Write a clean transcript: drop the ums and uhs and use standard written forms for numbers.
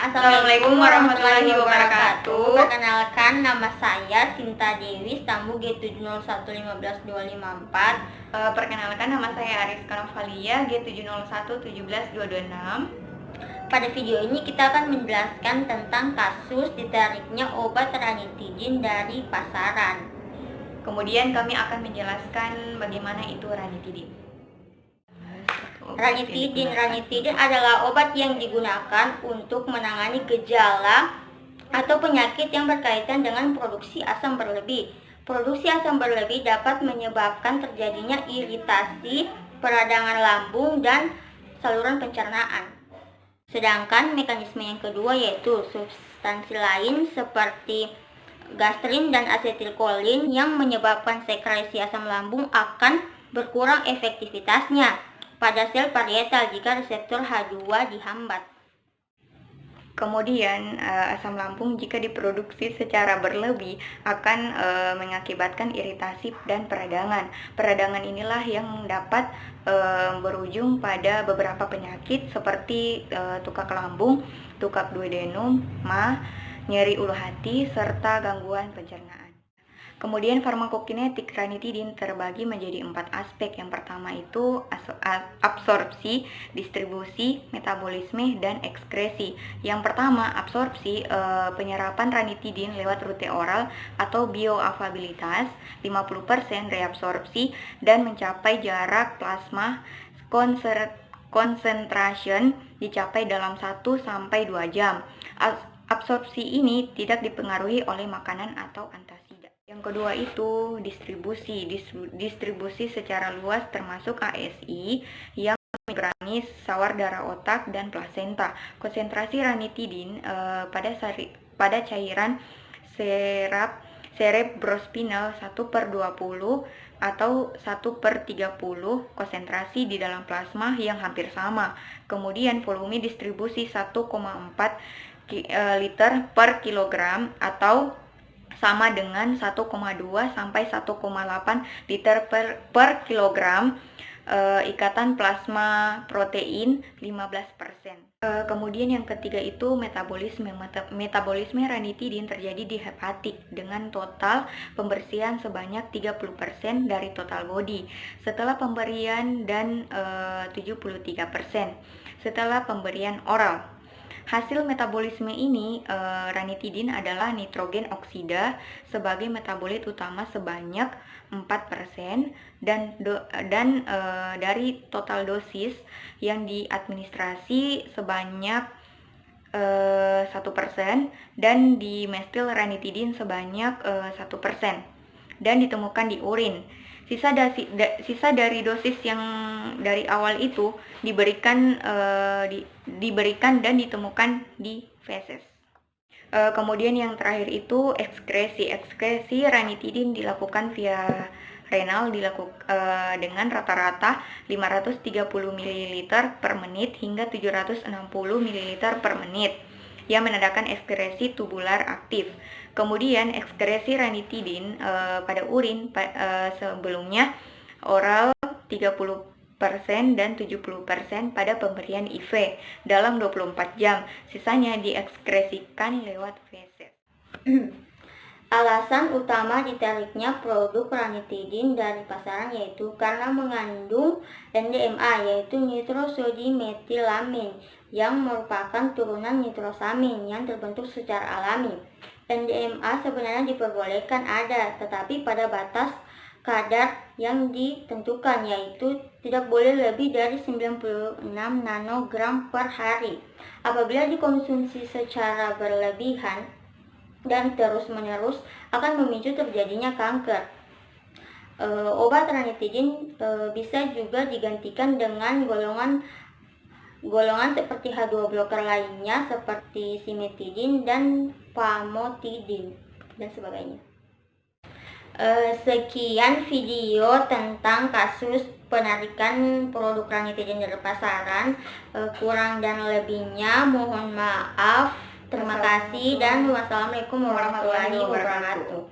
Assalamualaikum warahmatullahi wabarakatuh. Perkenalkan, nama saya Sinta Dewi, stambu G701151254. Perkenalkan, nama saya Ariska Novalia, G701172226. Pada video ini kita akan menjelaskan tentang kasus ditariknya obat ranitidin dari pasaran. Kemudian kami akan menjelaskan bagaimana itu ranitidin. Ranitidin adalah obat yang digunakan untuk menangani gejala atau penyakit yang berkaitan dengan produksi asam berlebih. Produksi asam berlebih dapat menyebabkan terjadinya iritasi peradangan lambung dan saluran pencernaan. Sedangkan mekanisme yang kedua yaitu substansi lain seperti gastrin dan asetilkolin yang menyebabkan sekresi asam lambung akan berkurang efektivitasnya pada sel parietal jika reseptor H2 dihambat. Kemudian asam lambung jika diproduksi secara berlebih akan mengakibatkan iritasi dan peradangan. Peradangan inilah yang dapat berujung pada beberapa penyakit seperti tukak lambung, tukak duodenum, MAH, nyeri ulu hati, serta gangguan pencernaan. Kemudian farmakokinetik ranitidin terbagi menjadi 4 aspek. Yang pertama itu absorpsi, distribusi, metabolisme, dan ekskresi. Yang pertama, absorpsi, penyerapan ranitidin lewat rute oral atau bioavailabilitas 50% reabsorpsi dan mencapai jarak plasma concentration dicapai dalam 1-2 jam. Absorpsi ini tidak dipengaruhi oleh makanan atau antasida. Yang kedua itu distribusi. Distribusi secara luas termasuk ASI yang mengurangi sawar darah otak dan plasenta. Konsentrasi ranitidin pada cairan cerebrospinal 1/20 atau 1/30 konsentrasi di dalam plasma yang hampir sama. Kemudian volume distribusi 1,4 liter per kilogram atau sama dengan 1,2 sampai 1,8 liter per kilogram. Ikatan plasma protein 15%. Kemudian yang ketiga itu metabolisme. Metabolisme ranitidin terjadi di hepatik dengan total pembersihan sebanyak 30% dari total body setelah pemberian dan 73% setelah pemberian oral. Hasil metabolisme ini, ranitidin adalah nitrogen oksida sebagai metabolit utama sebanyak 4% dan dari total dosis yang diadministrasi sebanyak 1% dan di metil ranitidin sebanyak 1% dan ditemukan di urin. Sisa dari dosis yang dari awal itu diberikan dan ditemukan di feses. Kemudian yang terakhir itu ekskresi. Ekskresi ranitidin dilakukan via renal dengan rata-rata 530 ml per menit hingga 760 ml per menit yang menandakan ekskresi tubular aktif. Kemudian ekskresi ranitidin pada urin sebelumnya oral 30% dan 70% pada pemberian IV dalam 24 jam. Sisanya diekskresikan lewat feses. Alasan utama ditariknya produk ranitidin dari pasaran yaitu karena mengandung NDMA yaitu nitrosodimetilamin yang merupakan turunan nitrosamin yang terbentuk secara alami. NDMA sebenarnya diperbolehkan ada, tetapi pada batas kadar yang ditentukan yaitu tidak boleh lebih dari 96 nanogram per hari. Apabila dikonsumsi secara berlebihan dan terus-menerus akan memicu terjadinya kanker. Obat ranitidin bisa juga digantikan dengan golongan seperti H2 blocker lainnya seperti simetidin dan famotidin dan sebagainya. Sekian video tentang kasus penarikan produk ranitidin dari pasaran. Kurang dan lebihnya mohon maaf. Terima kasih dan wassalamualaikum warahmatullahi wabarakatuh.